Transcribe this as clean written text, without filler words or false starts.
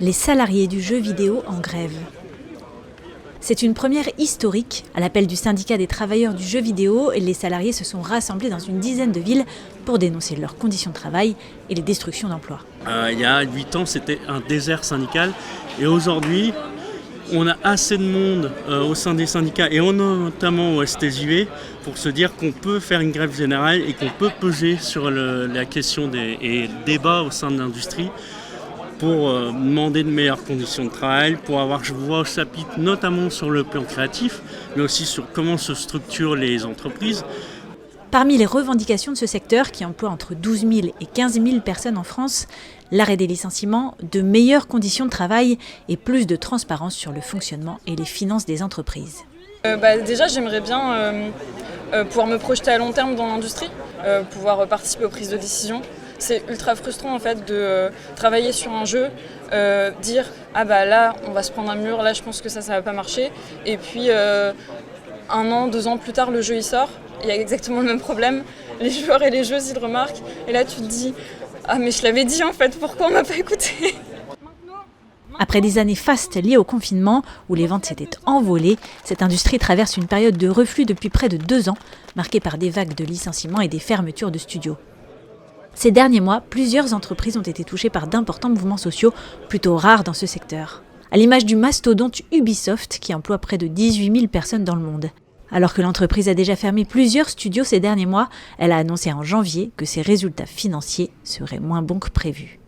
Les salariés du jeu vidéo en grève. C'est une première historique. À l'appel du syndicat des travailleurs du jeu vidéo, les salariés se sont rassemblés dans une dizaine de villes pour dénoncer leurs conditions de travail et les destructions d'emplois. Il y a 8 ans, c'était un désert syndical. Et aujourd'hui, on a assez de monde au sein des syndicats et notamment au STJV pour se dire qu'on peut faire une grève générale et qu'on peut peser sur la question des débats au sein de l'industrie pour demander de meilleures conditions de travail, pour avoir voix au chapitre notamment sur le plan créatif, mais aussi sur comment se structurent les entreprises. Parmi les revendications de ce secteur, qui emploie entre 12 000 et 15 000 personnes en France, l'arrêt des licenciements, de meilleures conditions de travail et plus de transparence sur le fonctionnement et les finances des entreprises. Déjà, j'aimerais bien pouvoir me projeter à long terme dans l'industrie, pouvoir participer aux prises de décision. C'est ultra frustrant en fait de travailler sur un jeu, dire là on va se prendre un mur, là je pense que ça va pas marcher, et puis 1 an, 2 ans plus tard le jeu il sort, il y a exactement le même problème, les joueurs et les joueuses ils le remarquent, et là tu te dis mais je l'avais dit en fait, pourquoi on m'a pas écouté? Après des années fastes liées au confinement, où les ventes s'étaient envolées, cette industrie traverse une période de reflux depuis près de 2 ans, marquée par des vagues de licenciements et des fermetures de studios. Ces derniers mois, plusieurs entreprises ont été touchées par d'importants mouvements sociaux, plutôt rares dans ce secteur. À l'image du mastodonte Ubisoft, qui emploie près de 18 000 personnes dans le monde. Alors que l'entreprise a déjà fermé plusieurs studios ces derniers mois, elle a annoncé en janvier que ses résultats financiers seraient moins bons que prévu.